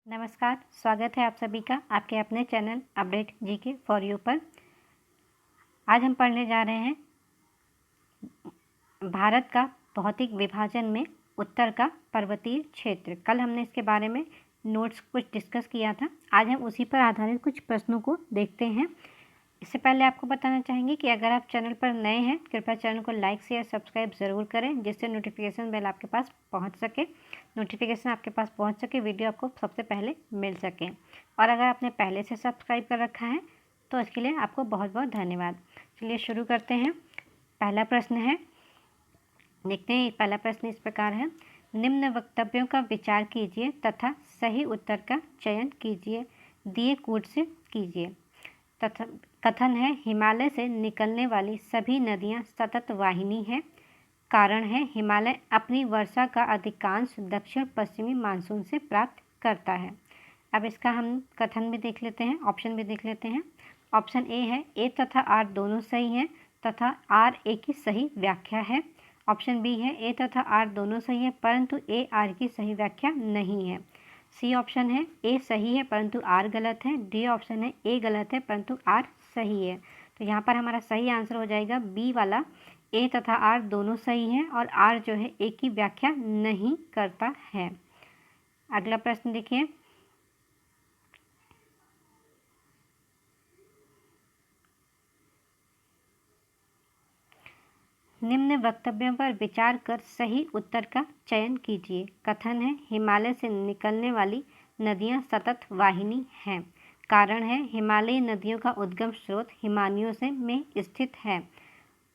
नमस्कार, स्वागत है आप सभी का आपके अपने channel update GK for you पर। आज हम पढ़ने जा रहे हैं भारत का भौतिक विभाजन में उत्तर का पर्वतीय क्षेत्र। कल हमने इसके बारे में नोट्स कुछ डिस्कस किया था। आज हम उसी पर आधारित कुछ प्रश्नों को देखते हैं। इससे पहले आपको बताना चाहेंगे कि अगर आप चैनल पर नए हैं कृपया चैनल को लाइक शेयर सब्सक्राइब ज़रूर करें, जिससे नोटिफिकेशन बेल आपके पास पहुंच सके, नोटिफिकेशन आपके पास पहुंच सके, वीडियो आपको सबसे पहले मिल सके। और अगर आपने पहले से सब्सक्राइब कर रखा है तो इसके लिए आपको बहुत बहुत धन्यवाद। चलिए शुरू करते हैं। पहला प्रश्न है, देखते हैं। पहला प्रश्न इस प्रकार है, निम्न वक्तव्यों का विचार कीजिए तथा सही उत्तर का चयन कीजिए, दिए कूट से कीजिए। तथा कथन है, हिमालय से निकलने वाली सभी नदियां सतत वाहिनी है। कारण है, हिमालय अपनी वर्षा का अधिकांश दक्षिण पश्चिमी मानसून से प्राप्त करता है। अब इसका हम कथन भी देख लेते हैं, ऑप्शन भी देख लेते हैं। ऑप्शन ए है, ए तथा आर दोनों सही हैं तथा आर ए की सही व्याख्या है। ऑप्शन बी है, ए तथा आर दोनों सही है परंतु ए आर की सही व्याख्या नहीं है। सी ऑप्शन है, ए सही है परंतु आर गलत है। डी ऑप्शन है, ए गलत है परंतु आर सही है। तो यहाँ पर हमारा सही आंसर हो जाएगा बी वाला, ए तथा आर दोनों सही हैं और आर जो है ए की व्याख्या नहीं करता है। अगला प्रश्न देखिए। निम्न वक्तव्यों पर विचार कर सही उत्तर का चयन कीजिए। कथन है, हिमालय से निकलने वाली नदियां सतत वाहिनी हैं। कारण है, हिमालयी नदियों का उद्गम स्रोत हिमानियों से में स्थित है।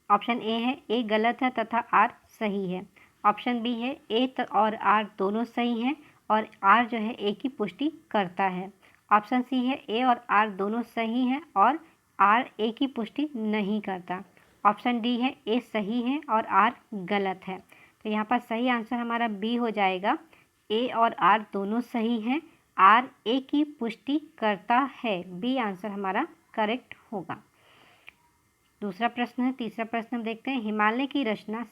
ऑप्शन ए है, ए गलत है तथा आर सही है। ऑप्शन बी है, ए और आर दोनों सही हैं और आर जो है ए की पुष्टि करता है। ऑप्शन सी है, ए और आर दोनों सही हैं और आर ए की पुष्टि नहीं करता। ऑप्शन डी है, ए सही है और आर गलत है। तो यहाँ पर सही आंसर हमारा बी हो जाएगा, ए और आर दोनों सही हैं, आर ए की पुष्टि करता है। बी आंसर हमारा करेक्ट होगा। दूसरा प्रश्न है, तीसरा प्रश्न हम देखते हैं। हिमालय की रचना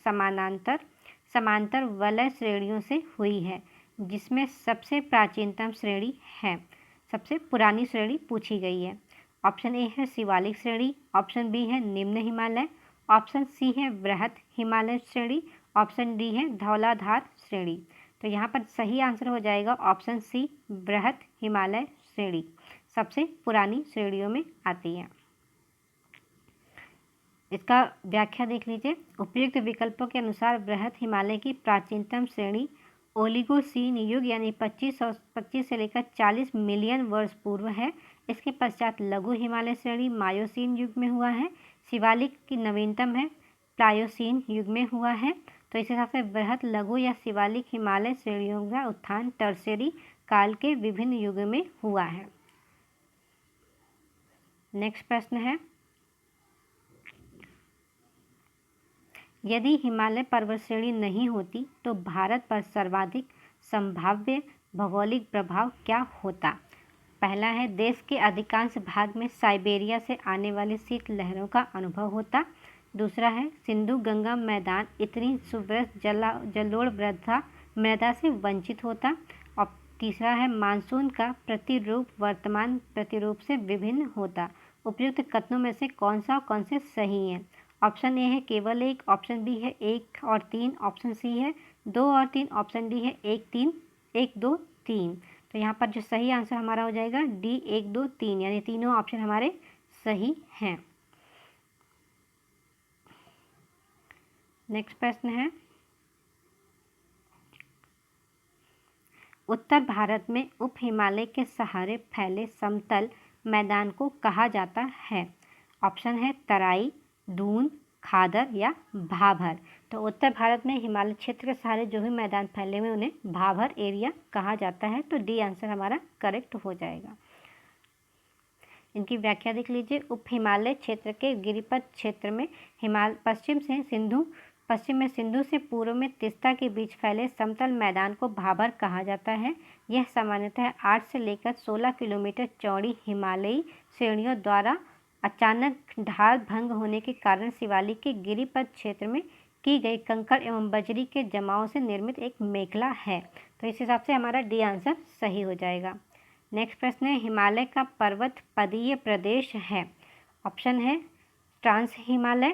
समांतर वलय श्रेणियों से हुई है, जिसमें सबसे प्राचीनतम श्रेणी है। सबसे पुरानी श्रेणी पूछी गई है। ऑप्शन ए है शिवालिक श्रेणी, ऑप्शन बी है निम्न हिमालय, ऑप्शन सी है बृहत हिमालय श्रेणी, ऑप्शन डी है धौलाधार श्रेणी। तो यहाँ पर सही आंसर हो जाएगा ऑप्शन सी, बृहत हिमालय श्रेणी सबसे पुरानी श्रेणियों में आती है। इसका व्याख्या देख लीजिए। उपयुक्त विकल्पों के अनुसार बृहत हिमालय की प्राचीनतम श्रेणी ओलिगोसीन युग यानी 25 से लेकर 40 मिलियन वर्ष पूर्व है। इसके पश्चात लघु हिमालय श्रेणी मायोसीन युग में हुआ है। शिवालिक की नवीनतम है प्लायोसीन युग में हुआ है। तो इस हिसाब से बृहत, लघु या शिवालिक हिमालय श्रेणियों का उत्थान टर्शियरी काल के विभिन्न युगों में हुआ है। नेक्स्ट प्रश्न है, यदि हिमालय पर्वत श्रेणी नहीं होती तो भारत पर सर्वाधिक संभाव्य भौगोलिक प्रभाव क्या होता? पहला है, देश के अधिकांश भाग में साइबेरिया से आने वाली शीत लहरों का अनुभव होता। दूसरा है, सिंधु गंगा मैदान इतनी सुव्रत जलोढ़ मृदा से वंचित होता। और तीसरा है, मानसून का प्रतिरूप वर्तमान प्रतिरूप से विभिन्न होता। उपयुक्त कथनों में से कौन से सही हैं? ऑप्शन ए है केवल एक, ऑप्शन बी है 1 और 3, ऑप्शन सी है 2 और 3, ऑप्शन डी है 1 2 3। तो यहाँ पर जो सही आंसर हमारा हो जाएगा डी 1 2 3, यानी तीनों ऑप्शन हमारे सही हैं। नेक्स्ट प्रश्न है, उत्तर भारत में उप हिमालय के सहारे फैले समतल मैदान को कहा जाता है। ऑप्शन है तराई, दून, खादर या भाभर। तो उत्तर भारत में हिमालय क्षेत्र के सहारे जो भी मैदान फैले हुए उन्हें भाभर एरिया कहा जाता है। तो डी आंसर हमारा करेक्ट हो जाएगा। इनकी व्याख्या देख लीजिए। उप हिमालय क्षेत्र के गिरिपथ क्षेत्र में पश्चिम में सिंधु से पूर्व में तीस्ता के बीच फैले समतल मैदान को भाभर कहा जाता है। यह सामान्यतः 8 से लेकर 16 किलोमीटर चौड़ी हिमालयी श्रेणियों द्वारा अचानक ढाल भंग होने के कारण शिवालिक के गिरिपथ क्षेत्र में की गई कंकड़ एवं बजरी के जमाव से निर्मित एक मेखला है। तो इस हिसाब से हमारा डी आंसर सही हो जाएगा। नेक्स्ट प्रश्न है, हिमालय का पर्वत पदीय प्रदेश है। ऑप्शन है ट्रांस हिमालय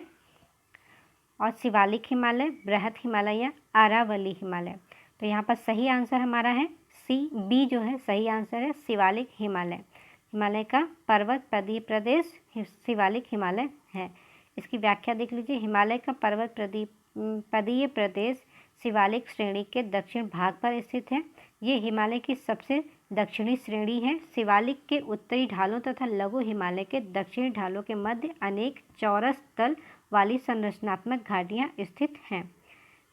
और शिवालिक हिमालय, बृहद हिमालय या अरावली हिमालय। तो यहाँ पर सही आंसर हमारा है बी जो है सही आंसर है, शिवालिक हिमालय। हिमालय का पर्वत पदीय प्रदेश शिवालिक हिमालय है। इसकी व्याख्या देख लीजिए। हिमालय का पर्वत पदीय प्रदेश शिवालिक श्रेणी के दक्षिण भाग पर स्थित है। ये हिमालय की सबसे दक्षिणी श्रेणी है। शिवालिक के उत्तरी ढालों तथा लघु हिमालय के दक्षिणी ढालों के मध्य अनेक चौरस तल वाली संरचनात्मक घाटियाँ स्थित हैं।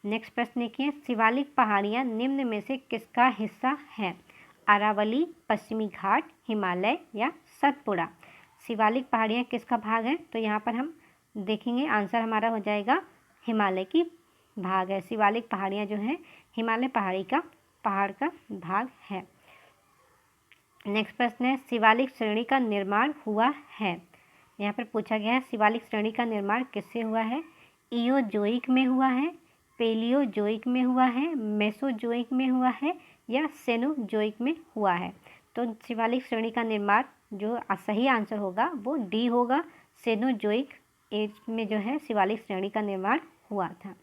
नेक्स्ट प्रश्न देखिए, शिवालिक पहाड़ियाँ निम्न में से किसका हिस्सा है? अरावली, पश्चिमी घाट, हिमालय या सतपुड़ा। शिवालिक पहाड़ियाँ किसका भाग है? तो यहाँ पर हम देखेंगे आंसर हमारा हो जाएगा हिमालय की भाग है। शिवालिक पहाड़ियाँ जो हैं हिमालय पहाड़ का भाग है। नेक्स्ट प्रश्न है, शिवालिक श्रेणी का निर्माण हुआ है। यहाँ पर पूछा गया है शिवालिक श्रेणी का निर्माण किससे हुआ है? इओजोइक में हुआ है, पेलियोजोइक में हुआ है, मेसोजोइक में हुआ है या सेनोजोइक में हुआ है। तो शिवालिक श्रेणी का निर्माण जो सही आंसर होगा वो डी होगा, सेनोजोइक एज में जो है शिवालिक श्रेणी का निर्माण हुआ था।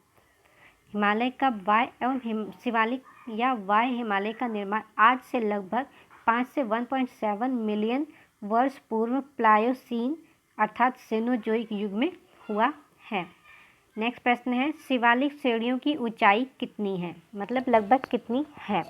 हिमालय का वाय एवं शिवालिक या वाय हिमालय का निर्माण आज से लगभग 5 से 1.7 मिलियन वर्ष पूर्व प्लायोसीन अर्थात सेनोजोइक युग में हुआ है। नेक्स्ट प्रश्न है, शिवालिक श्रेणियों की ऊंचाई कितनी है? मतलब लगभग कितनी है?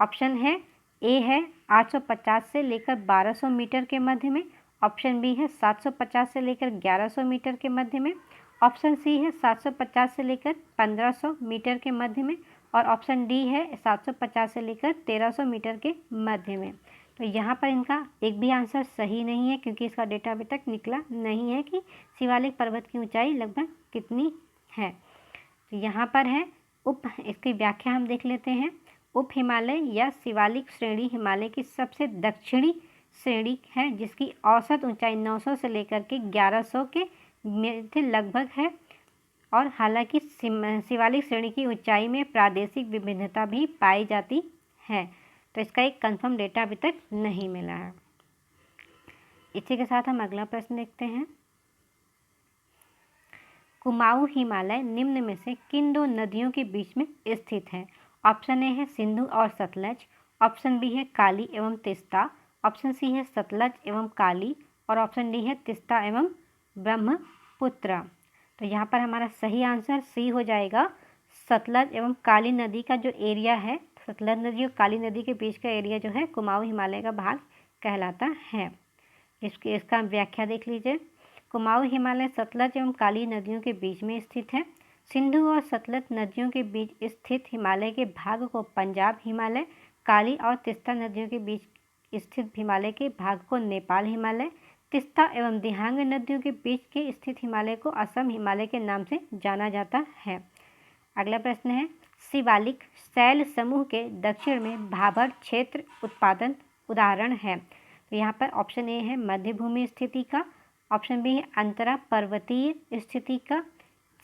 ऑप्शन है ए है 850 से लेकर 1200 मीटर के मध्य में, ऑप्शन बी है 750 से लेकर 1100 मीटर के मध्य में, ऑप्शन सी है 750 से लेकर 1500 मीटर के मध्य में और ऑप्शन डी है 750 से लेकर 1300 मीटर के मध्य में। तो यहाँ पर इनका एक भी आंसर सही नहीं है क्योंकि इसका डेटा अभी तक निकला नहीं है कि शिवालिक पर्वत की ऊंचाई लगभग कितनी है। तो यहाँ पर है इसकी व्याख्या हम देख लेते हैं। उप हिमालय या शिवालिक श्रेणी हिमालय की सबसे दक्षिणी श्रेणी है जिसकी औसत ऊंचाई 900 से लेकर के 1100 के मध्य लगभग है और हालांकि शिवालिक श्रेणी की ऊंचाई में प्रादेशिक विभिन्नता भी पाई जाती है। तो इसका एक कंफर्म डेटा अभी तक नहीं मिला है। इसी के साथ हम अगला प्रश्न देखते हैं। कुमाऊं हिमालय निम्न में से किन दो नदियों के बीच में स्थित है? ऑप्शन ए है सिंधु और सतलज, ऑप्शन बी है काली एवं तिस्ता, ऑप्शन सी है सतलज एवं काली और ऑप्शन डी है तिस्ता एवं ब्रह्मपुत्र। तो यहाँ पर हमारा सही आंसर सी हो जाएगा। सतलज एवं काली नदी का जो एरिया है, सतलज नदी और काली नदी के बीच का एरिया जो है कुमाऊं हिमालय का भाग कहलाता है। इसका व्याख्या देख लीजिए। कुमाऊं हिमालय सतलज एवं काली नदियों के बीच में स्थित है। सिंधु और सतलज नदियों के बीच स्थित हिमालय के भाग को पंजाब हिमालय, काली और तिस्ता नदियों के बीच स्थित हिमालय के भाग को नेपाल हिमालय, तिस्ता एवं दिहांग नदियों के बीच के स्थित हिमालय को असम हिमालय के नाम से जाना जाता है। अगला प्रश्न है, शिवालिक शैल समूह के दक्षिण में भाबर क्षेत्र उत्पादन उदाहरण है। तो यहाँ पर ऑप्शन ए है मध्य भूमि स्थिति का, ऑप्शन बी है अंतरा पर्वतीय स्थिति का,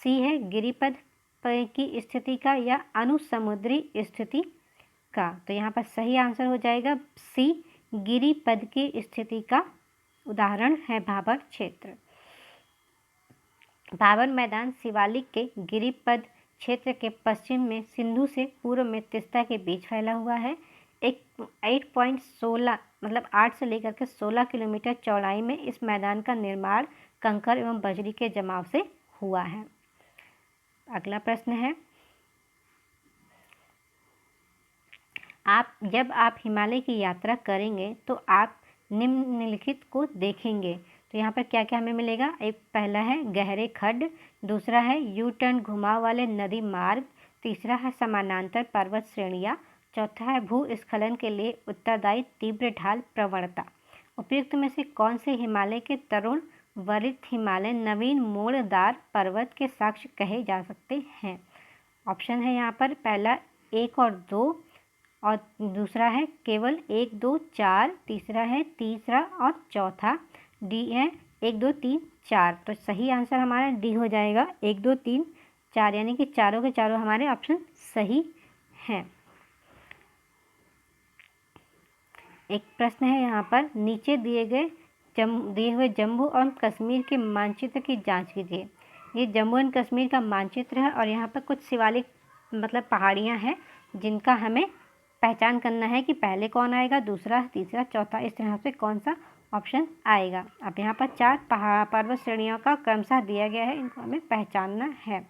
सी है गिरिपद की स्थिति का या अनुसमुद्री स्थिति का। तो यहाँ पर सही आंसर हो जाएगा सी, गिरिपद की स्थिति का उदाहरण है भाबर क्षेत्र। भाबर मैदान शिवालिक के गिरिपद क्षेत्र के पश्चिम में सिंधु से पूर्व में तिस्ता के बीच फैला हुआ है। एक 8.16 मतलब 8 से लेकर के 16 किलोमीटर चौड़ाई में इस मैदान का निर्माण कंकड़ एवं बजरी के जमाव से हुआ है। अगला प्रश्न है, जब आप हिमालय की यात्रा करेंगे तो आप निम्नलिखित को देखेंगे। तो यहाँ पर क्या क्या हमें मिलेगा? एक पहला है गहरे खड्ड, दूसरा है यू टर्न घुमाव वाले नदी मार्ग, तीसरा है समानांतर पर्वत श्रेणियाँ, चौथा है भूस्खलन के लिए उत्तरदायी तीव्र ढाल प्रवणता। उपयुक्त में से कौन से हिमालय के तरुण वरिष्ठ हिमालय नवीन मोड़दार पर्वत के साक्ष्य कहे जा सकते हैं? ऑप्शन है यहाँ पर पहला 1 और 2 और दूसरा है केवल 1, 2, 4, तीसरा है तीसरा और चौथा डी है 1, 2, 3, 4। तो सही आंसर हमारा डी हो जाएगा 1, 2, 3, 4 यानी कि चारों के चारों हमारे ऑप्शन सही हैं। एक प्रश्न है यहाँ पर, नीचे दिए हुए जम्मू और कश्मीर के मानचित्र की जांच कीजिए। ये जम्मू एंड कश्मीर का मानचित्र है और यहाँ पर कुछ शिवालिक मतलब पहाड़ियाँ हैं जिनका हमें पहचान करना है कि पहले कौन आएगा, दूसरा, तीसरा, चौथा, इस तरह से कौन सा ऑप्शन आएगा। अब यहाँ पर 4 पर्वत श्रेणियों का क्रमशः दिया गया है, इनको हमें पहचानना है।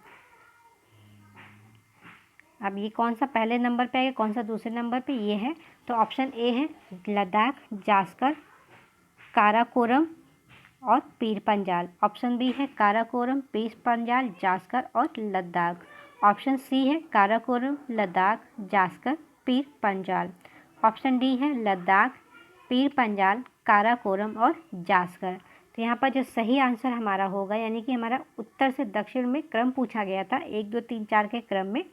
अब ये कौन सा पहले नंबर पे आएगा, कौन सा दूसरे नंबर पे, ये है तो ऑप्शन ए है लद्दाख, जास्कर, काराकोरम और पीर पंजाल। ऑप्शन बी है काराकोरम, पीर पंजाल, जास्कर और लद्दाख। ऑप्शन सी है काराकोरम, लद्दाख, जास्कर, पीर पंजाल। ऑप्शन डी है लद्दाख, पीर पंजाल, काराकोरम और जास्कर। तो यहाँ पर जो सही आंसर हमारा होगा, यानी कि हमारा उत्तर से दक्षिण में क्रम पूछा गया था 1 2 3 4 के क्रम में,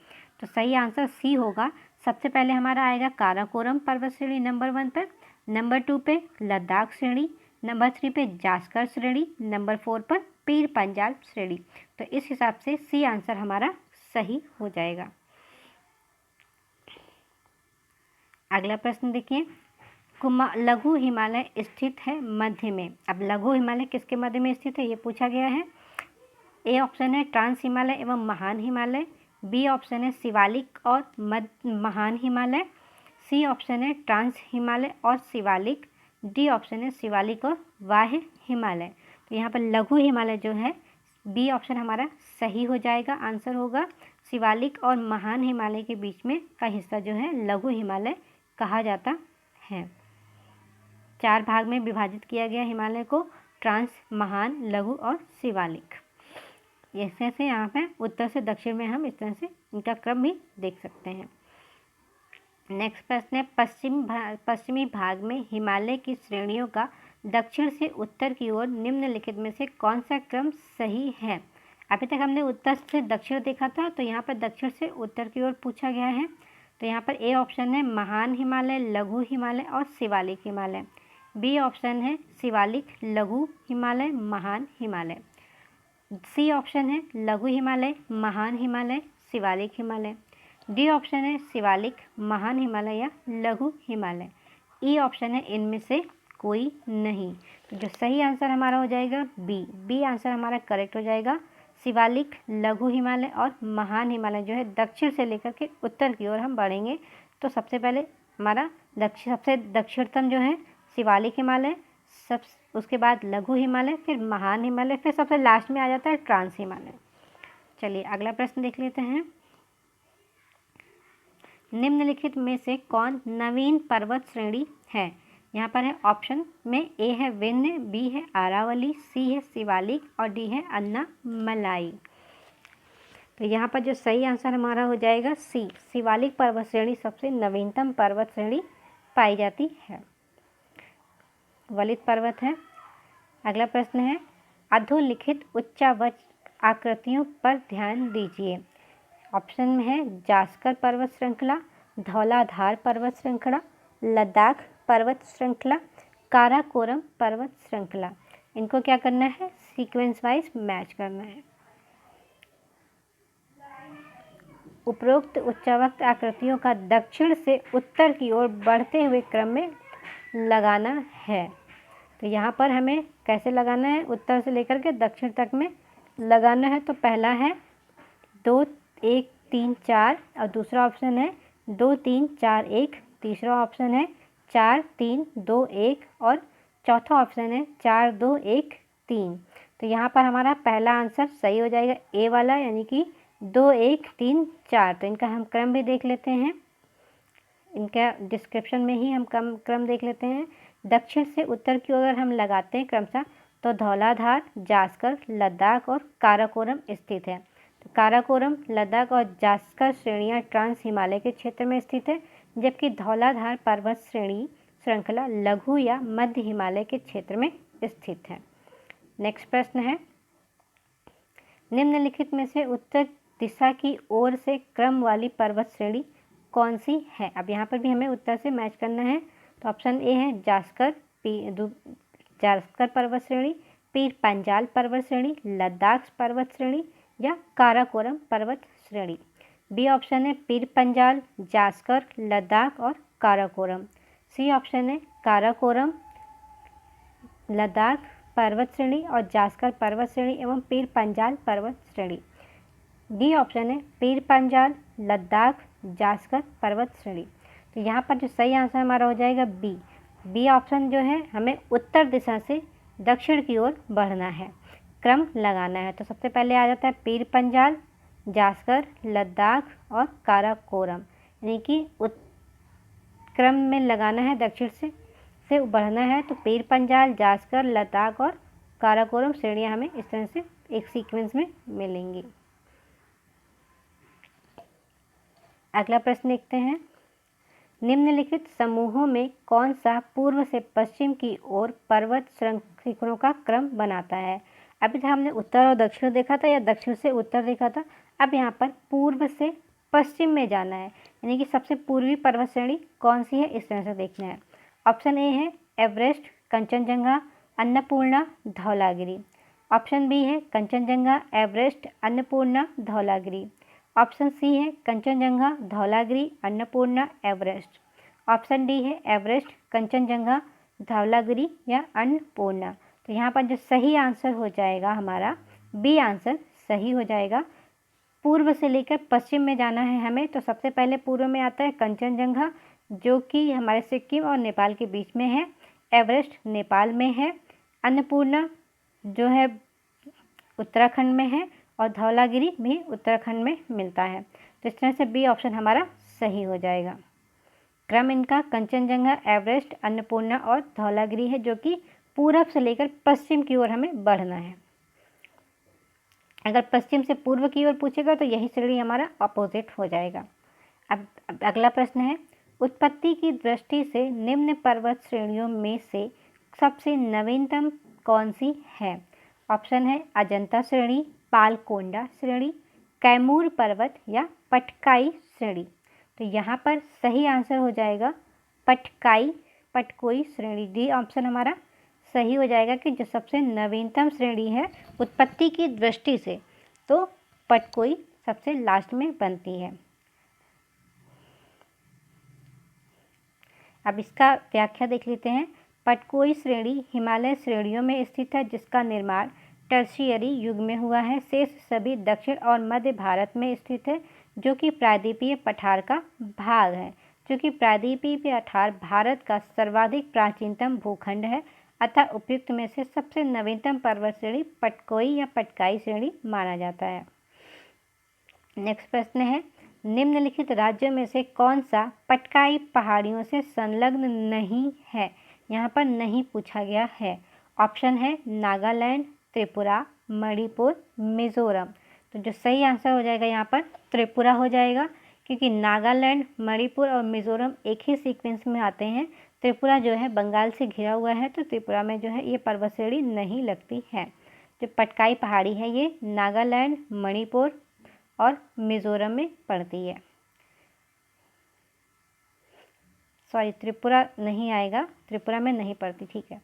तो सही आंसर सी होगा। सबसे पहले हमारा आएगा काराकोरम पर्वत श्रेणी नंबर 1 पर, नंबर 2 पे लद्दाख श्रेणी, नंबर 3 पे जास्कर श्रेणी, नंबर 4 पर पीर पंजाल श्रेणी। तो इस हिसाब से सी आंसर हमारा सही हो जाएगा। अगला प्रश्न देखिए, लघु हिमालय स्थित है मध्य में। अब लघु हिमालय किसके मध्य में स्थित है ये पूछा गया है। ए ऑप्शन है ट्रांस हिमालय एवं महान हिमालय, बी ऑप्शन है शिवालिक और महान हिमालय, सी ऑप्शन है ट्रांस हिमालय और शिवालिक, डी ऑप्शन है शिवालिक और बाह्य हिमालय। तो यहाँ पर लघु हिमालय जो है बी ऑप्शन हमारा सही हो जाएगा, आंसर होगा। शिवालिक और महान हिमालय के बीच में का हिस्सा जो है लघु हिमालय कहा जाता है। 4 भाग में विभाजित किया गया हिमालय को, ट्रांस, महान, लघु और शिवालिक। ऐसे से यहाँ पे उत्तर से दक्षिण में हम इस तरह से इनका क्रम भी देख सकते हैं। नेक्स्ट प्रश्न है, पश्चिमी भाग में हिमालय की श्रेणियों का दक्षिण से उत्तर की ओर निम्नलिखित में से कौन सा क्रम सही है। अभी तक हमने उत्तर से दक्षिण देखा था, तो यहाँ पर दक्षिण से उत्तर की ओर पूछा गया है। तो यहाँ पर ए ऑप्शन है महान हिमालय, लघु हिमालय और शिवालिक हिमालय। बी ऑप्शन है शिवालिक, लघु हिमालय, महान हिमालय। सी ऑप्शन है लघु हिमालय, महान हिमालय, शिवालिक हिमालय। डी ऑप्शन है शिवालिक, महान हिमालय या लघु हिमालय। ई ऑप्शन है इनमें से कोई नहीं। तो जो सही आंसर हमारा हो जाएगा बी आंसर हमारा करेक्ट हो जाएगा। शिवालिक, लघु हिमालय और महान हिमालय जो है दक्षिण से लेकर के उत्तर की ओर हम बढ़ेंगे तो सबसे पहले हमारा सबसे दक्षिणतम जो है शिवालिक हिमालय, उसके बाद लघु हिमालय, फिर महान हिमालय, फिर सबसे लास्ट में आ जाता है ट्रांस हिमालय। चलिए अगला प्रश्न देख लेते हैं। निम्नलिखित में से कौन नवीन पर्वत श्रेणी है। यहाँ पर है ऑप्शन में ए है विंध्य, बी है आरावली, सी है शिवालिक और डी है अन्नामलाई। तो यहाँ पर जो सही आंसर हमारा हो जाएगा सी, शिवालिक पर्वत श्रेणी सबसे नवीनतम पर्वत श्रेणी पाई जाती है। वलित पर्वत है। अगला प्रश्न है, अधोलिखित उच्चावच आकृतियों पर ध्यान दीजिए। ऑप्शन में है जास्कर पर्वत श्रृंखला, धौलाधार पर्वत श्रृंखला, लद्दाख पर्वत श्रृंखला, काराकोरम पर्वत श्रृंखला। इनको क्या करना है, सीक्वेंस वाइज मैच करना है। उपरोक्त उच्चावक्त आकृतियों का दक्षिण से उत्तर की ओर बढ़ते हुए क्रम में लगाना है। तो यहाँ पर हमें कैसे लगाना है, उत्तर से लेकर के दक्षिण तक में लगाना है। तो पहला है 2 1 3 4 और दूसरा ऑप्शन है 2 3 4 1, तीसरा ऑप्शन है 4 3 2 1 और चौथा ऑप्शन है 4 2 1 3। तो यहाँ पर हमारा पहला आंसर सही हो जाएगा ए वाला, यानी कि 2 1 3 4। तो इनका हम क्रम भी देख लेते हैं, इनका डिस्क्रिप्शन में ही हम क्रम देख लेते हैं। दक्षिण से उत्तर की ओर अगर हम लगाते हैं क्रमशः तो धौलाधार, जास्कर, लद्दाख और काराकोरम स्थित है। तो काराकोरम, लद्दाख और जास्कर श्रेणियाँ ट्रांस हिमालय के क्षेत्र में स्थित है, जबकि धौलाधार पर्वत श्रृंखला लघु या मध्य हिमालय के क्षेत्र में स्थित है। नेक्स्ट प्रश्न है, निम्नलिखित में से उत्तर दिशा की ओर से क्रम वाली पर्वत श्रेणी कौन सी है। अब यहाँ पर भी हमें उत्तर से मैच करना है। तो ऑप्शन ए है जास्कर पर्वत श्रेणी, पीर पंजाल पर्वत श्रेणी, लद्दाख पर्वत श्रेणी या काराकोरम पर्वत श्रेणी। बी ऑप्शन है पीर पंजाल, जास्कर, लद्दाख और काराकोरम। सी ऑप्शन है काराकोरम, लद्दाख पर्वत श्रेणी और जास्कर पर्वत श्रेणी एवं पीर पंजाल पर्वत श्रेणी। डी ऑप्शन है पीर पंजाल, लद्दाख, जास्कर पर्वत श्रेणी। तो यहाँ पर जो सही आंसर हमारा हो जाएगा बी ऑप्शन जो है, हमें उत्तर दिशा से दक्षिण की ओर बढ़ना है, क्रम लगाना है। तो सबसे पहले आ जाता है पीर पंजाल, जास्कर, लद्दाख और काराकोरम, यानी कि क्रम में लगाना है, दक्षिण से बढ़ना है। तो पीर पंजाल, जास्कर, लद्दाख और काराकोरम श्रेणियाँ हमें इस तरह से एक सीक्वेंस में मिलेंगी। अगला प्रश्न देखते हैं, निम्नलिखित समूहों में कौन सा पूर्व से पश्चिम की ओर पर्वत शिखरों का क्रम बनाता है। अभी तक हमने उत्तर और दक्षिण देखा था या दक्षिण से उत्तर देखा था, अब यहाँ पर पूर्व से पश्चिम में जाना है, यानी कि सबसे पूर्वी पर्वत श्रेणी कौन सी है इस तरह से देखना है। ऑप्शन ए है Everest, Kanchenjunga, Annapurna, Dhaulagiri. Option B है Kanchenjunga, Everest, Annapurna, Dhaulagiri. Option C है Kanchenjunga, Dhaulagiri, Annapurna, Everest. Option D है एवरेस्ट, कंचनजंगा, धौलागिरी या अन्नपूर्णा। तो यहाँ पर जो सही आंसर हो जाएगा हमारा बी आंसर सही हो जाएगा। पूर्व से लेकर पश्चिम में जाना है हमें, तो सबसे पहले पूर्व में आता है कंचनजंगा, जो कि हमारे सिक्किम और नेपाल के बीच में है। एवरेस्ट नेपाल में है। अन्नपूर्णा जो है उत्तराखंड में है और धौलागिरी भी उत्तराखंड में मिलता है। तो इस तरह से बी ऑप्शन हमारा सही हो जाएगा। क्रम इनका कंचनजंगा, एवरेस्ट, अन्नपूर्णा और धौलागिरी है, जो कि पूरब से लेकर पश्चिम की ओर हमें बढ़ना है। अगर पश्चिम से पूर्व की ओर पूछेगा तो यही श्रेणी हमारा अपोजिट हो जाएगा। अब अगला प्रश्न है, उत्पत्ति की दृष्टि से निम्न पर्वत श्रेणियों में से सबसे नवीनतम कौन सी है। ऑप्शन है अजंता श्रेणी, पालकोंडा श्रेणी, कैमूर पर्वत या पटकाई श्रेणी। तो यहाँ पर सही आंसर हो जाएगा पटकोई श्रेणी। डी ऑप्शन हमारा सही हो जाएगा कि जो सबसे नवीनतम श्रेणी है उत्पत्ति की दृष्टि से, तो पटकोई सबसे लास्ट में बनती है। अब इसका व्याख्या देख लेते हैं। पटकोई श्रेणी हिमालय श्रेणियों में स्थित है, जिसका निर्माण टर्शियरी युग में हुआ है। शेष सभी दक्षिण और मध्य भारत में स्थित है, जो कि प्रायद्वीपीय पठार का भाग है। चूँकि प्रायद्वीपीय पठार भारत का सर्वाधिक प्राचीनतम भूखंड है, अतः उपयुक्त में से सबसे नवीनतम पर्वत श्रेणी पटकोई या पटकाई श्रेणी माना जाता है। नेक्स्ट प्रश्न है, निम्नलिखित राज्यों में से कौन सा पटकाई पहाड़ियों से संलग्न नहीं है। यहाँ पर नहीं पूछा गया है। ऑप्शन है नागालैंड, त्रिपुरा, मणिपुर, मिजोरम। तो जो सही आंसर हो जाएगा यहाँ पर त्रिपुरा हो जाएगा, क्योंकि नागालैंड, मणिपुर और मिजोरम एक ही सीक्वेंस में आते हैं। त्रिपुरा जो है बंगाल से घिरा हुआ है, तो त्रिपुरा में जो है ये पर्वत श्रेणी नहीं लगती है। जो पटकाई पहाड़ी है ये नागालैंड, मणिपुर और मिजोरम में पड़ती है। सॉरी, त्रिपुरा नहीं आएगा, त्रिपुरा में नहीं पड़ती, ठीक है।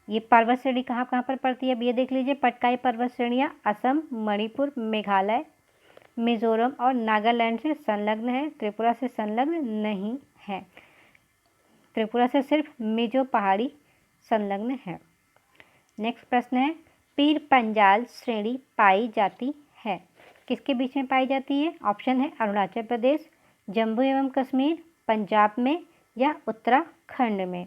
ये पर्वत श्रेणी कहाँ कहाँ पर पड़ती है अब ये देख लीजिए। पटकाई पर्वत श्रेणियाँ असम, मणिपुर, मेघालय, मिजोरम और नागालैंड से संलग्न है, त्रिपुरा से संलग्न नहीं है। त्रिपुरा से सिर्फ मिजो पहाड़ी संलग्न है। नेक्स्ट प्रश्न है, पीर पंजाल श्रेणी पाई जाती है, किसके बीच में पाई जाती है। ऑप्शन है अरुणाचल प्रदेश, जम्मू एवं कश्मीर, पंजाब में या उत्तराखंड में।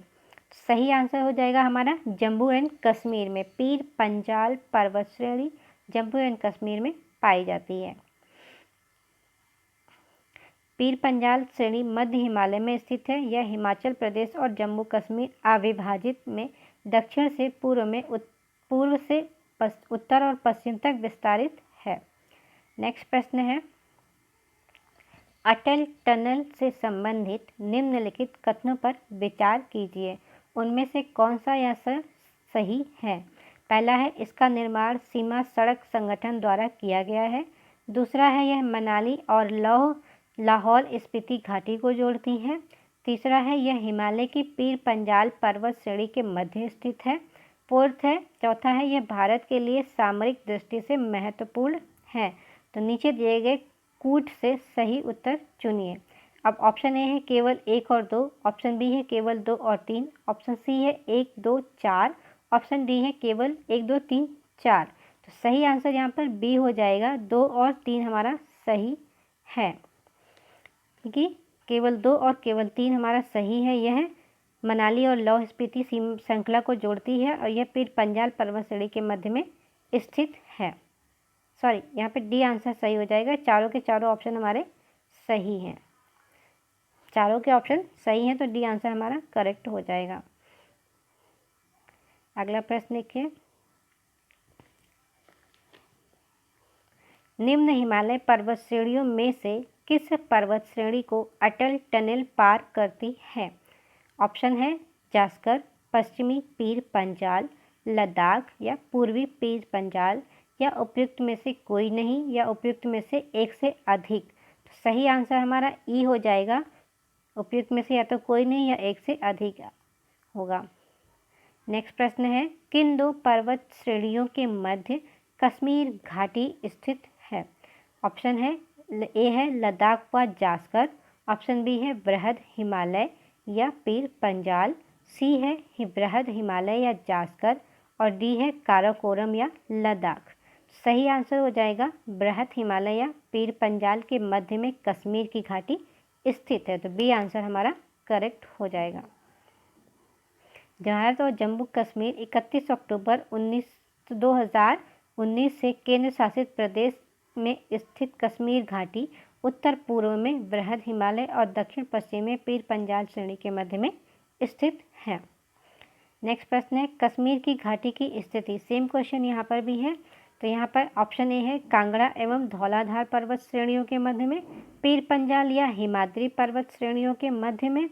सही आंसर हो जाएगा हमारा जम्मू एंड कश्मीर में। पीर पंजाल पर्वत श्रेणी जम्मू एंड कश्मीर में पाई जाती है। पीर पंजाल श्रेणी मध्य हिमालय में स्थित है। यह हिमाचल प्रदेश और जम्मू कश्मीर अविभाजित में दक्षिण से पूर्व से उत्तर और पश्चिम तक विस्तारित है। नेक्स्ट प्रश्न है, अटल टनल से संबंधित निम्नलिखित कथनों पर विचार कीजिए। उनमें से कौन सा यह सही है। पहला है इसका निर्माण सीमा सड़क संगठन द्वारा किया गया है। दूसरा है यह मनाली और लाहौल स्पीति घाटी को जोड़ती है। तीसरा है यह हिमालय की पीर पंजाल पर्वत श्रेणी के मध्य स्थित है। चौथा है यह भारत के लिए सामरिक दृष्टि से महत्वपूर्ण है। तो नीचे दिए गए कूट से सही उत्तर चुनिए। अब ऑप्शन ए है केवल 1 और 2, ऑप्शन बी है केवल 2 और 3, ऑप्शन सी है 1 2 4, ऑप्शन डी है केवल 1 2 3 4। तो सही आंसर यहाँ पर बी हो जाएगा, 2 और 3 हमारा सही है, क्योंकि केवल 2 और केवल 3 हमारा सही है। यह मनाली और लाहौल स्पीति श्रृंखला को जोड़ती है और यह पीर पंजाल पर्वत श्रेणी के मध्य में स्थित है। सॉरी, यहाँ पे डी आंसर सही हो जाएगा। चारों के चारों ऑप्शन हमारे सही हैं, चारों के ऑप्शन सही हैं, तो डी आंसर हमारा करेक्ट हो जाएगा। अगला प्रश्न देखिए, निम्न हिमालय पर्वत श्रेणियों में से किस पर्वत श्रेणी को अटल टनल पार करती है? ऑप्शन है जास्कर, पश्चिमी पीर पंजाल, लद्दाख या पूर्वी पीर पंजाल, या उपयुक्त में से कोई नहीं, या उपयुक्त में से एक से अधिक। तो सही आंसर हमारा ई हो जाएगा, उपयुक्त में से या तो कोई नहीं या एक से अधिक होगा। नेक्स्ट प्रश्न है, किन दो पर्वत श्रेणियों के मध्य कश्मीर घाटी स्थित है? ऑप्शन है ए है लद्दाख व जास्कर, ऑप्शन बी है बृहद हिमालय या पीर पंजाल, सी है बृहद हिमालय या जास्कर, और डी है काराकोरम या लद्दाख। सही आंसर हो जाएगा बृहद हिमालय या पीर पंजाल के मध्य में कश्मीर की घाटी स्थित है, तो बी आंसर हमारा करेक्ट हो जाएगा। भारत और जम्मू कश्मीर 31 अक्टूबर 2019 से केंद्र शासित प्रदेश में स्थित कश्मीर घाटी उत्तर पूर्व में बृहद हिमालय और दक्षिण पश्चिम में पीर पंजाल श्रेणी के मध्य में स्थित है। नेक्स्ट प्रश्न है, कश्मीर की घाटी की स्थिति, सेम क्वेश्चन यहाँ पर भी है। तो यहाँ पर ऑप्शन ए है कांगड़ा एवं धौलाधार पर्वत श्रेणियों के मध्य में, पीर पंजाल या हिमाद्री पर्वत श्रेणियों के मध्य में,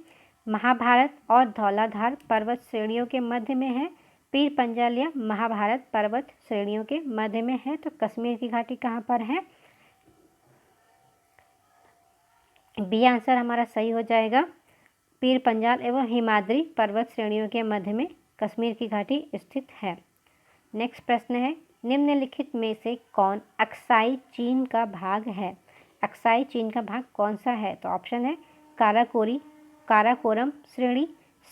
महाभारत और धौलाधार पर्वत श्रेणियों के मध्य में है, पीर पंजाल या महाभारत पर्वत श्रेणियों के मध्य में है। तो कश्मीर की घाटी कहाँ पर है? बी आंसर हमारा सही हो जाएगा, पीर पंजाल एवं हिमाद्री पर्वत श्रेणियों के मध्य में कश्मीर की घाटी स्थित है। नेक्स्ट प्रश्न है, निम्नलिखित में से कौन अक्साई चीन का भाग है? अक्साई चीन का भाग कौन सा है? तो ऑप्शन है काराकोरम श्रेणी,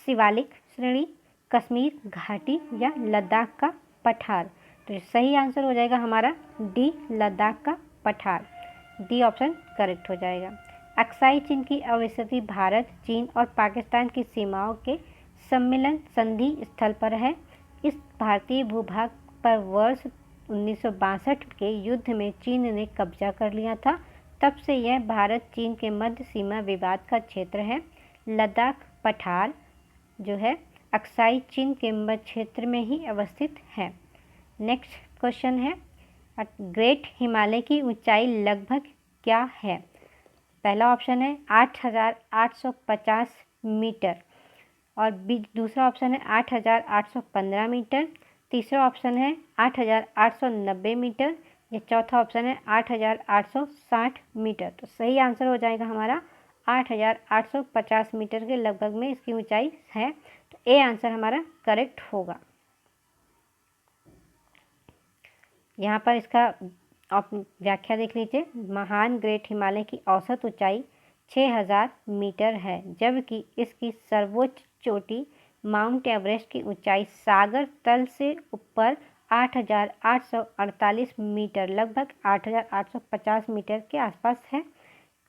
शिवालिक श्रेणी, कश्मीर घाटी या लद्दाख का पठार। तो सही आंसर हो जाएगा हमारा डी, लद्दाख का पठार। डी ऑप्शन करेक्ट हो जाएगा। अक्साई चीन की अवस्थिति भारत, चीन और पाकिस्तान की सीमाओं के सम्मिलन संधि स्थल पर है। इस भारतीय भूभाग पर वर्ष 1962 के युद्ध में चीन ने कब्जा कर लिया था। तब से यह भारत चीन के मध्य सीमा विवाद का क्षेत्र है। लद्दाख पठार जो है अक्साई चीन के मध्य क्षेत्र में ही अवस्थित है। नेक्स्ट क्वेश्चन है, ग्रेट हिमालय की ऊंचाई लगभग क्या है? पहला ऑप्शन है 8,850 मीटर, और दूसरा ऑप्शन है 8,815 मीटर, तीसरा ऑप्शन है 8,890 मीटर, या चौथा ऑप्शन है 8,860 मीटर। तो सही आंसर हो जाएगा हमारा 8,850 मीटर के लगभग में इसकी ऊंचाई है, तो ए आंसर हमारा करेक्ट होगा। यहाँ पर इसका आप व्याख्या देख लीजिए, महान ग्रेट हिमालय की औसत ऊंचाई 6,000 मीटर है, जबकि इसकी सर्वोच्च चोटी माउंट एवरेस्ट की ऊंचाई सागर तल से ऊपर 8,848 मीटर, लगभग 8,850 मीटर के आसपास है।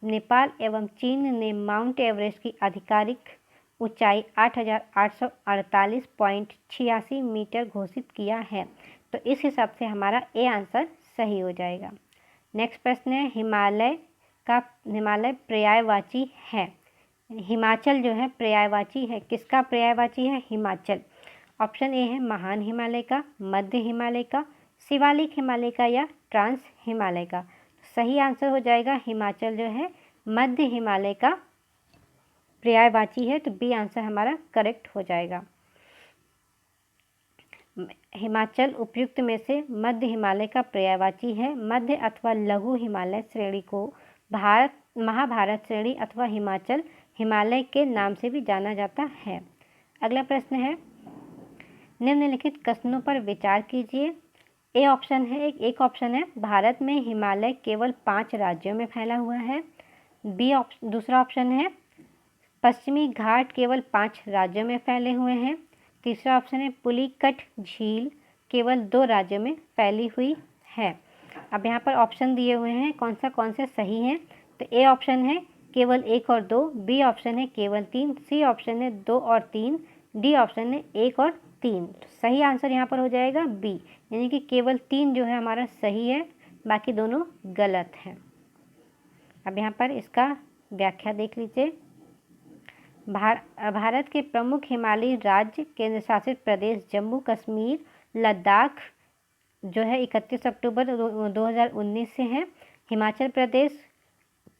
नेपाल एवं चीन ने माउंट एवरेस्ट की आधिकारिक ऊंचाई 8,848.86 मीटर घोषित किया है, तो इस हिसाब से हमारा ए आंसर सही हो जाएगा। नेक्स्ट प्रश्न है, हिमालय पर्यायवाची है। हिमाचल जो है पर्यायवाची है, किसका पर्यायवाची है? हिमाचल। ऑप्शन ए है महान हिमालय का, मध्य हिमालय का, शिवालिक हिमालय का, या ट्रांस हिमालय का। सही आंसर हो जाएगा हिमाचल जो है मध्य हिमालय का पर्यायवाची है, तो बी आंसर हमारा करेक्ट हो जाएगा। हिमाचल उपयुक्त में से मध्य हिमालय का पर्यायवाची है। मध्य अथवा लघु हिमालय श्रेणी को महाभारत श्रेणी अथवा हिमाचल हिमालय के नाम से भी जाना जाता है। अगला प्रश्न है, निम्नलिखित कथनों पर विचार कीजिए। एक ऑप्शन है भारत में हिमालय केवल 5 राज्यों में फैला हुआ है। दूसरा ऑप्शन है पश्चिमी घाट केवल 5 राज्यों में फैले हुए हैं। तीसरा ऑप्शन है पुलिकट झील केवल 2 राज्यों में फैली हुई है। अब यहाँ पर ऑप्शन दिए हुए हैं, कौन से सही हैं। तो ए ऑप्शन है केवल 1 और 2, बी ऑप्शन है केवल 3, सी ऑप्शन है 2 और 3, डी ऑप्शन है 1 और 3। तो सही आंसर यहाँ पर हो जाएगा बी, यानी कि केवल 3 जो है हमारा सही है, बाकी दोनों गलत हैं। अब यहाँ पर इसका व्याख्या देख लीजिए। भारत के प्रमुख हिमालयी राज्य केंद्र शासित प्रदेश जम्मू कश्मीर लद्दाख जो है 31 अक्टूबर 2019 से हैं। हिमाचल प्रदेश,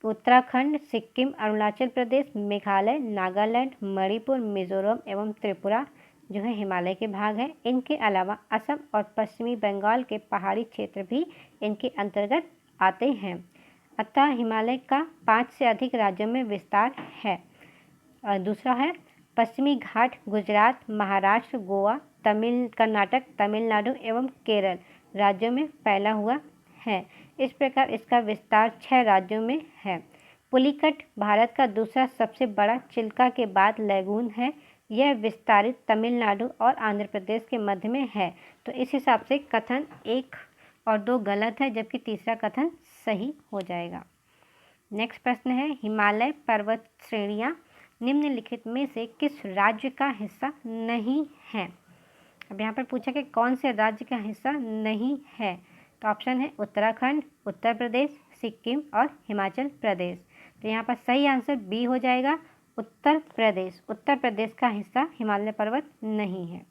उत्तराखंड, सिक्किम, अरुणाचल प्रदेश, मेघालय, नागालैंड, मणिपुर, मिजोरम एवं त्रिपुरा जो है हिमालय के भाग हैं। इनके अलावा असम और पश्चिमी बंगाल के पहाड़ी क्षेत्र भी इनके अंतर्गत आते हैं। अतः हिमालय का 5 से अधिक राज्यों में विस्तार है। दूसरा है पश्चिमी घाट गुजरात, महाराष्ट्र, गोवा, कर्नाटक, तमिलनाडु एवं केरल राज्यों में फैला हुआ है। इस प्रकार इसका विस्तार 6 राज्यों में है। पुलिकट भारत का दूसरा सबसे बड़ा चिल्का के बाद लैगून है। यह विस्तारित तमिलनाडु और आंध्र प्रदेश के मध्य में है। तो इस हिसाब से कथन 1 और 2 गलत है, जबकि तीसरा कथन सही हो जाएगा। नेक्स्ट प्रश्न है हिमालय पर्वत श्रेणियाँ निम्नलिखित में से किस राज्य का हिस्सा नहीं है। अब यहाँ पर पूछा कि कौन से राज्य का हिस्सा नहीं है। तो ऑप्शन है उत्तराखंड, उत्तर प्रदेश, सिक्किम और हिमाचल प्रदेश। तो यहाँ पर सही आंसर बी हो जाएगा, उत्तर प्रदेश। उत्तर प्रदेश का हिस्सा हिमालय पर्वत नहीं है।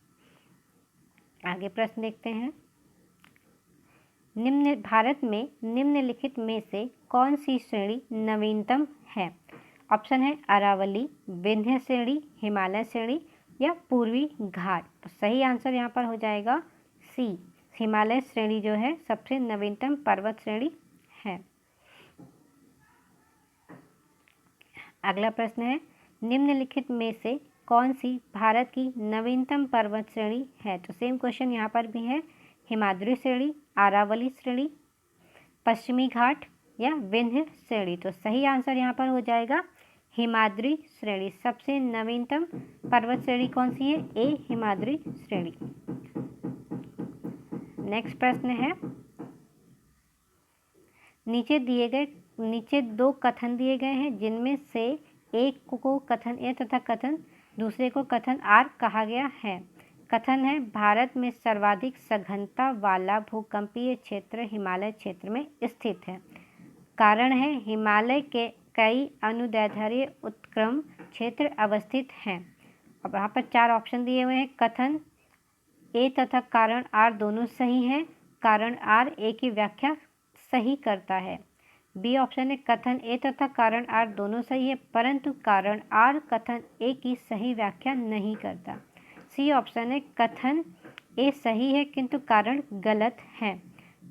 आगे प्रश्न देखते हैं। भारत में निम्नलिखित में से कौन सी श्रेणी नवीनतम है। ऑप्शन है अरावली, विंध्य श्रेणी, हिमालय श्रेणी या पूर्वी घाट। तो सही आंसर यहाँ पर हो जाएगा सी, हिमालय श्रेणी जो है सबसे नवीनतम पर्वत श्रेणी है। अगला प्रश्न है निम्नलिखित में से कौन सी भारत की नवीनतम पर्वत श्रेणी है। तो सेम क्वेश्चन यहाँ पर भी है, हिमाद्री श्रेणी, अरावली श्रेणी, पश्चिमी घाट या विंध्य श्रेणी। तो सही आंसर यहाँ पर हो जाएगा हिमाद्री श्रेणी। सबसे नवीनतम पर्वत श्रेणी कौन सी है, ए हिमाद्री श्रेणी। नेक्स्ट प्रश्न है नीचे 2 कथन दिए गए हैं, जिनमें से एक को कथन ए तथा कथन दूसरे को कथन आर कहा गया है। कथन है भारत में सर्वाधिक सघनता वाला भूकंपीय क्षेत्र हिमालय क्षेत्र में स्थित है। कारण है हिमालय के कई अनुदैर्ध्य उत्क्रम क्षेत्र अवस्थित हैं। अब यहाँ पर 4 ऑप्शन दिए हुए हैं। कथन ए तथा कारण आर दोनों सही हैं। कारण आर ए की व्याख्या सही करता है। बी ऑप्शन है कथन ए तथा कारण आर दोनों सही है, परंतु कारण आर कथन ए की सही व्याख्या नहीं करता। सी ऑप्शन है कथन ए सही है किंतु कारण गलत है।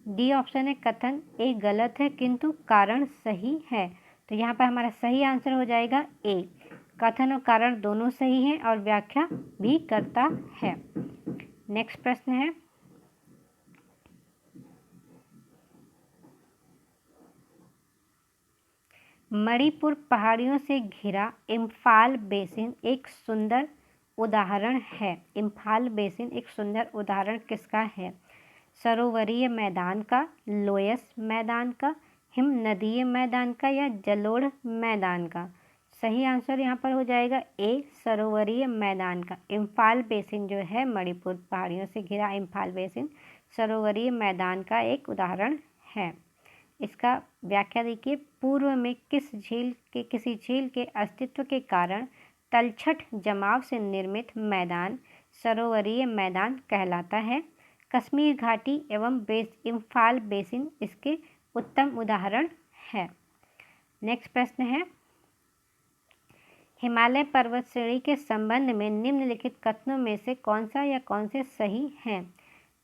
डी ऑप्शन है कथन ए गलत है किंतु कारण सही है। तो यहाँ पर हमारा सही आंसर हो जाएगा ए, कथन और कारण दोनों सही हैं और व्याख्या भी करता है। नेक्स्ट प्रश्न है मणिपुर पहाड़ियों से घिरा इम्फाल बेसिन एक सुंदर उदाहरण है। इम्फाल बेसिन एक सुंदर उदाहरण किसका है। सरोवरीय मैदान का, लोयस मैदान का, हिम नदीय मैदान का या जलोढ़ मैदान का। सही आंसर यहाँ पर हो जाएगा ए, सरोवरीय मैदान का। इम्फाल बेसिन जो है मणिपुर पहाड़ियों से घिरा इम्फाल बेसिन सरोवरीय मैदान का एक उदाहरण है। इसका व्याख्या देखिए, पूर्व में किसी झील के अस्तित्व के कारण तलछट जमाव से निर्मित मैदान सरोवरीय मैदान कहलाता है। कश्मीर घाटी एवं इम्फाल बेसिन इसके उत्तम उदाहरण है। नेक्स्ट प्रश्न है हिमालय पर्वत श्रेणी के संबंध में निम्नलिखित कथनों में से कौन सा या कौन से सही हैं।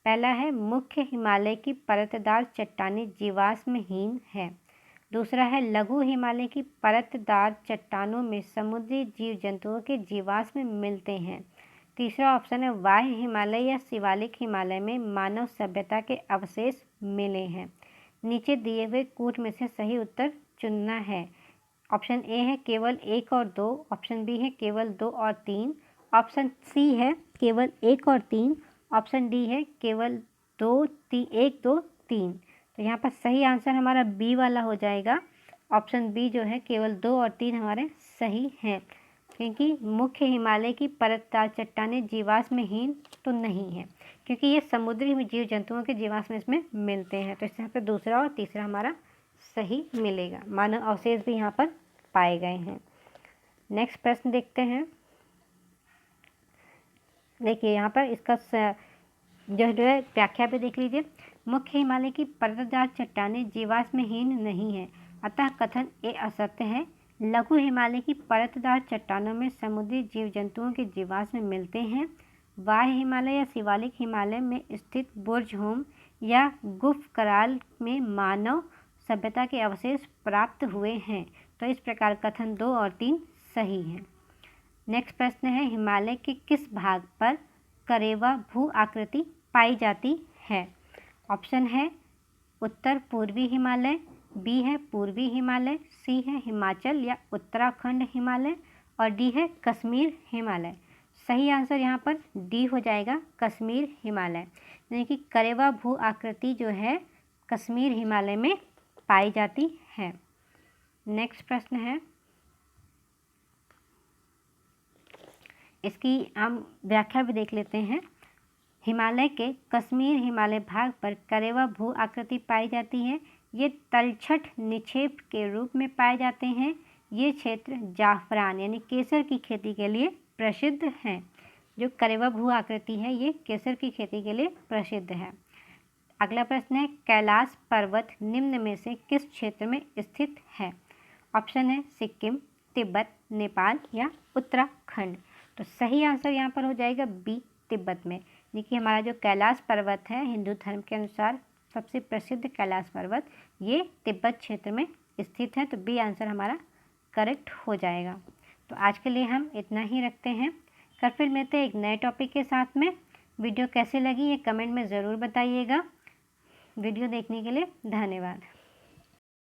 पहला है मुख्य हिमालय की परतदार चट्टानें जीवाश्महीन है। दूसरा है लघु हिमालय की परतदार चट्टानों में समुद्री जीव जंतुओं के जीवाश्म मिलते हैं। तीसरा ऑप्शन है बाह्य हिमालय या शिवालिक हिमालय में मानव सभ्यता के अवशेष मिले हैं। नीचे दिए हुए कूट में से सही उत्तर चुनना है। ऑप्शन ए है केवल 1 और 2, ऑप्शन बी है केवल 2 और 3, ऑप्शन सी है केवल 1 और 3, ऑप्शन डी है केवल 2 1 2 3। तो यहाँ पर सही आंसर हमारा बी वाला हो जाएगा। ऑप्शन बी जो है केवल 2 और 3 हमारे सही हैं, क्योंकि मुख्य हिमालय की परतदार चट्टानें जीवाश्महीन तो नहीं है, क्योंकि ये समुद्री जीव जंतुओं के जीवाश्म इसमें मिलते हैं। तो इससे यहाँ पर दूसरा और तीसरा हमारा सही मिलेगा। मानव अवशेष भी यहाँ पर पाए गए हैं। नेक्स्ट प्रश्न देखते हैं। देखिए यहाँ पर इसका जो है व्याख्या पे देख लीजिए। मुख्य हिमालय की परतदार चट्टानें जीवाश्महीन नहीं है, अतः कथन ए असत्य है। लघु हिमालय की परतदार चट्टानों में समुद्री जीव जंतुओं के जीवाश्म मिलते हैं। बाह्य हिमालय या शिवालिक हिमालय में स्थित बुर्जहोम या गुफ कराल में मानव सभ्यता के अवशेष प्राप्त हुए हैं। तो इस प्रकार कथन 2 और 3 सही है। नेक्स्ट प्रश्न है, हिमालय के किस भाग पर करेवा भू आकृति पाई जाती है? ऑप्शन है उत्तर पूर्वी हिमालय, बी है पूर्वी हिमालय, सी है हिमाचल या उत्तराखंड हिमालय, और डी है कश्मीर हिमालय। सही आंसर यहाँ पर डी हो जाएगा, कश्मीर हिमालय। यानी कि करेवा भू आकृति जो है कश्मीर हिमालय में पाई जाती है। नेक्स्ट प्रश्न है, इसकी हम व्याख्या भी देख लेते हैं। हिमालय के कश्मीर हिमालय भाग पर करेवा भू आकृति पाई जाती है। ये तलछट निक्षेप के रूप में पाए जाते हैं। ये क्षेत्र जाफरान यानी केसर की खेती के लिए प्रसिद्ध है। जो करेवा भू आकृति है ये केसर की खेती के लिए प्रसिद्ध है। अगला प्रश्न है, कैलाश पर्वत निम्न में से किस क्षेत्र में स्थित है? ऑप्शन है सिक्किम, तिब्बत, नेपाल या उत्तराखंड। तो सही आंसर यहाँ पर हो जाएगा बी, तिब्बत में। देखिए हमारा जो कैलाश पर्वत है हिंदू धर्म के अनुसार सबसे प्रसिद्ध कैलाश पर्वत ये तिब्बत क्षेत्र में स्थित है। तो बी आंसर हमारा करेक्ट हो जाएगा। तो आज के लिए हम इतना ही रखते हैं। कल फिर मिलते हैं एक नए टॉपिक के साथ में। वीडियो कैसे लगी ये कमेंट में ज़रूर बताइएगा। वीडियो देखने के लिए धन्यवाद।